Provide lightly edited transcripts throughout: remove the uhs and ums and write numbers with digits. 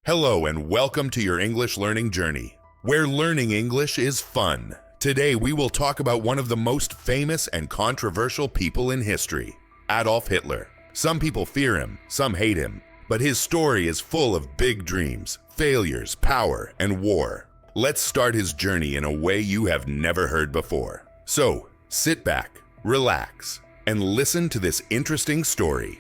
Hello and welcome to your English learning journey, where learning English is fun. Today we will talk about one of the most famous and controversial people in history, Adolf Hitler. Some people fear him, some hate him, but his story is full of big dreams, failures, power, and war. Let's start his journey in a way you have never heard before. So, sit back, relax, and listen to this interesting story.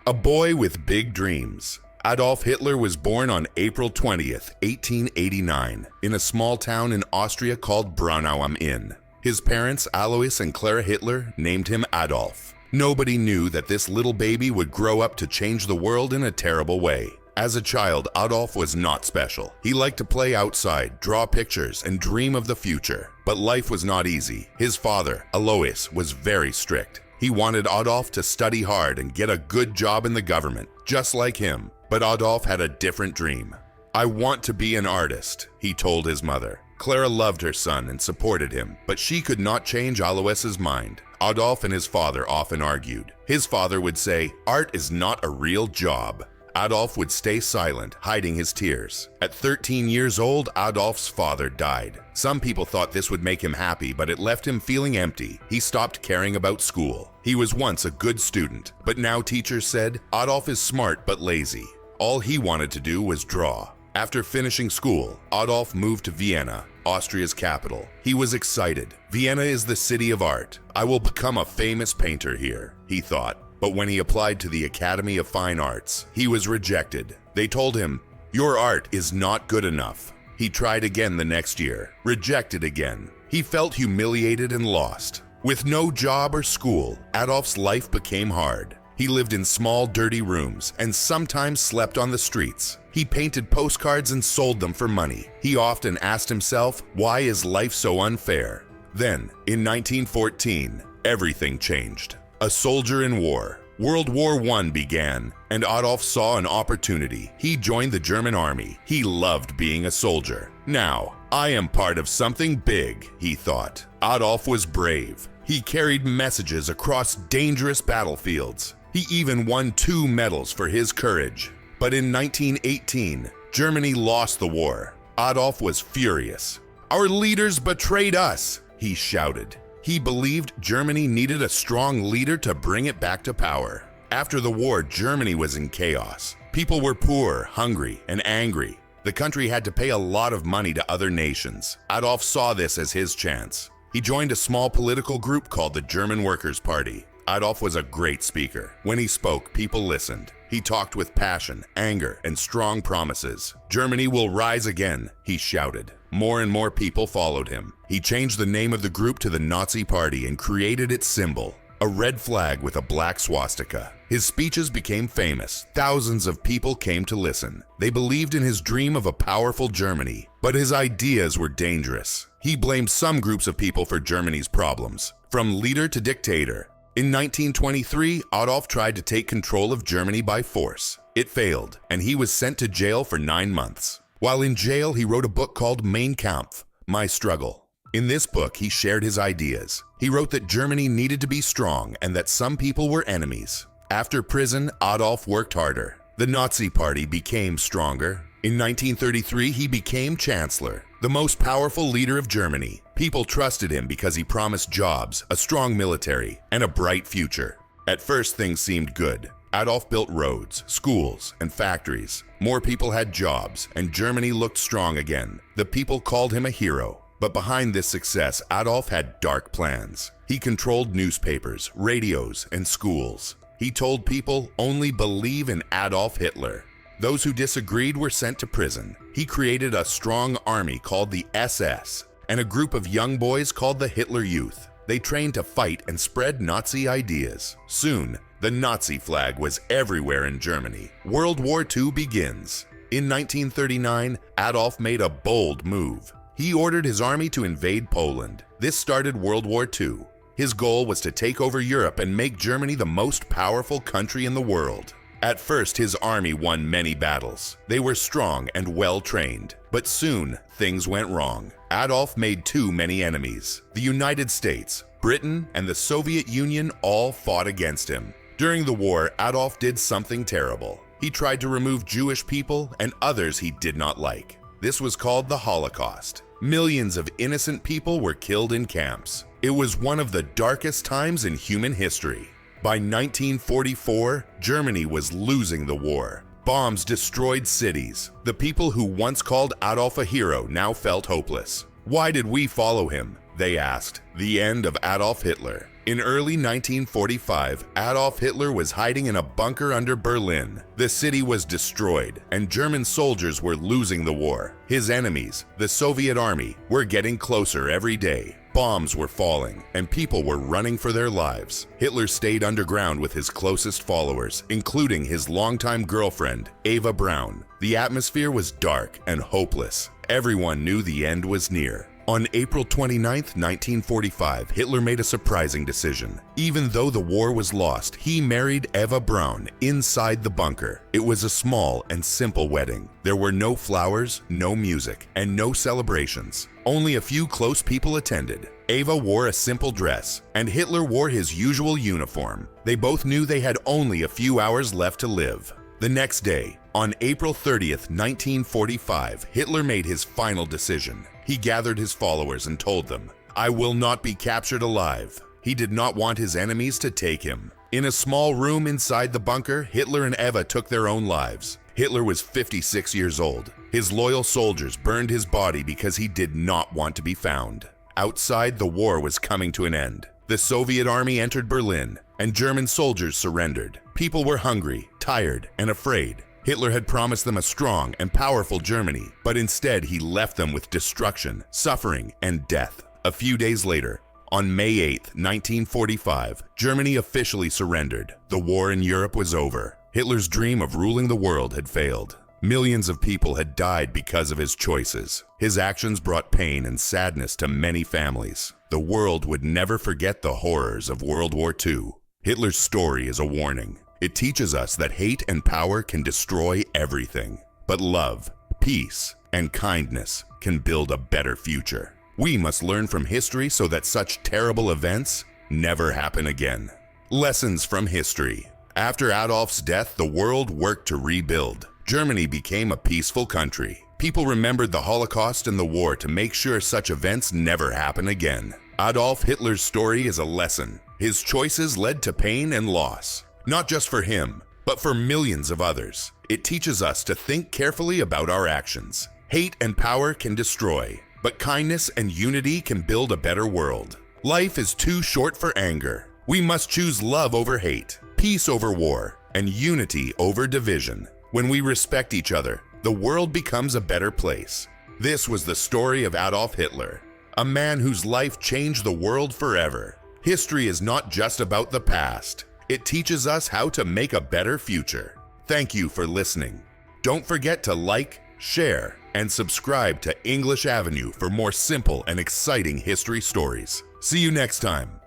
A boy with big dreams. Adolf Hitler was born on April 20th, 1889, in a small town in Austria called Braunau am Inn. His parents, Alois and Clara Hitler, named him Adolf. Nobody knew that this little baby would grow up to change the world in a terrible way. As a child, Adolf was not special. He liked to play outside, draw pictures, and dream of the future. But life was not easy. His father, Alois, was very strict. He wanted Adolf to study hard and get a good job in the government, just like him. But Adolf had a different dream. "I want to be an artist," he told his mother. Clara loved her son and supported him, but she could not change Alois's mind. Adolf and his father often argued. His father would say, "Art is not a real job." Adolf would stay silent, hiding his tears. At 13 years old, Adolf's father died. Some people thought this would make him happy, but it left him feeling empty. He stopped caring about school. He was once a good student, but now teachers said, "Adolf is smart but lazy." All he wanted to do was draw. After finishing school, Adolf moved to Vienna, Austria's capital. He was excited. "Vienna is the city of art. I will become a famous painter here," he thought. But when he applied to the Academy of Fine Arts, he was rejected. They told him, "Your art is not good enough." He tried again the next year, rejected again. He felt humiliated and lost. With no job or school, Adolf's life became hard. He lived in small, dirty rooms and sometimes slept on the streets. He painted postcards and sold them for money. He often asked himself, "Why is life so unfair?" Then, in 1914, everything changed. A soldier in war. World War I began, and Adolf saw an opportunity. He joined the German army. He loved being a soldier. "Now, I am part of something big," he thought. Adolf was brave. He carried messages across dangerous battlefields. He even won 2 medals for his courage. But in 1918, Germany lost the war. Adolf was furious. "Our leaders betrayed us," he shouted. He believed Germany needed a strong leader to bring it back to power. After the war, Germany was in chaos. People were poor, hungry, and angry. The country had to pay a lot of money to other nations. Adolf saw this as his chance. He joined a small political group called the German Workers' Party. Adolf was a great speaker. When he spoke, people listened. He talked with passion, anger, and strong promises. "Germany will rise again," he shouted. More and more people followed him. He changed the name of the group to the Nazi Party and created its symbol, a red flag with a black swastika. His speeches became famous. Thousands of people came to listen. They believed in his dream of a powerful Germany, but his ideas were dangerous. He blamed some groups of people for Germany's problems, from leader to dictator. In 1923, Adolf tried to take control of Germany by force. It failed, and he was sent to jail for 9 months. While in jail, he wrote a book called Mein Kampf, My Struggle. In this book, he shared his ideas. He wrote that Germany needed to be strong and that some people were enemies. After prison, Adolf worked harder. The Nazi Party became stronger. In 1933, he became chancellor, the most powerful leader of Germany. People trusted him because he promised jobs, a strong military, and a bright future. At first, things seemed good. Adolf built roads, schools, and factories. More people had jobs, and Germany looked strong again. The people called him a hero. But behind this success, Adolf had dark plans. He controlled newspapers, radios, and schools. He told people, "Only believe in Adolf Hitler." Those who disagreed were sent to prison. He created a strong army called the SS, and a group of young boys called the Hitler Youth. They trained to fight and spread Nazi ideas. Soon, the Nazi flag was everywhere in Germany. World War II begins. In 1939, Adolf made a bold move. He ordered his army to invade Poland. This started World War II. His goal was to take over Europe and make Germany the most powerful country in the world. At first, his army won many battles. They were strong and well-trained. But soon, things went wrong. Adolf made too many enemies. The United States, Britain, and the Soviet Union all fought against him. During the war, Adolf did something terrible. He tried to remove Jewish people and others he did not like. This was called the Holocaust. Millions of innocent people were killed in camps. It was one of the darkest times in human history. By 1944, Germany was losing the war. Bombs destroyed cities. The people who once called Adolf a hero now felt hopeless. Why did we follow him? They asked. The end of Adolf Hitler. In early 1945, Adolf Hitler was hiding in a bunker under Berlin. The city was destroyed, and German soldiers were losing the war. His enemies, the Soviet army, were getting closer every day. Bombs were falling, and people were running for their lives. Hitler stayed underground with his closest followers, including his longtime girlfriend, Eva Braun. The atmosphere was dark and hopeless. Everyone knew the end was near. On April 29, 1945, Hitler made a surprising decision. Even though the war was lost, he married Eva Braun inside the bunker. It was a small and simple wedding. There were no flowers, no music, and no celebrations. Only a few close people attended. Eva wore a simple dress, and Hitler wore his usual uniform. They both knew they had only a few hours left to live. The next day, on April 30th, 1945, Hitler made his final decision. He gathered his followers and told them, "I will not be captured alive." He did not want his enemies to take him. In a small room inside the bunker, Hitler and Eva took their own lives. Hitler was 56 years old. His loyal soldiers burned his body because he did not want to be found. Outside, the war was coming to an end. The Soviet army entered Berlin, and German soldiers surrendered. People were hungry, tired, and afraid. Hitler had promised them a strong and powerful Germany, but instead he left them with destruction, suffering, and death. A few days later, on May 8, 1945, Germany officially surrendered. The war in Europe was over. Hitler's dream of ruling the world had failed. Millions of people had died because of his choices. His actions brought pain and sadness to many families. The world would never forget the horrors of World War II. Hitler's story is a warning. It teaches us that hate and power can destroy everything. But love, peace, and kindness can build a better future. We must learn from history so that such terrible events never happen again. Lessons from history. After Adolf's death, the world worked to rebuild. Germany became a peaceful country. People remembered the Holocaust and the war to make sure such events never happen again. Adolf Hitler's story is a lesson. His choices led to pain and loss. Not just for him, but for millions of others. It teaches us to think carefully about our actions. Hate and power can destroy, but kindness and unity can build a better world. Life is too short for anger. We must choose love over hate, peace over war, and unity over division. When we respect each other, the world becomes a better place. This was the story of Adolf Hitler, a man whose life changed the world forever. History is not just about the past. It teaches us how to make a better future. Thank you for listening. Don't forget to like, share, and subscribe to English Avenue for more simple and exciting history stories. See you next time.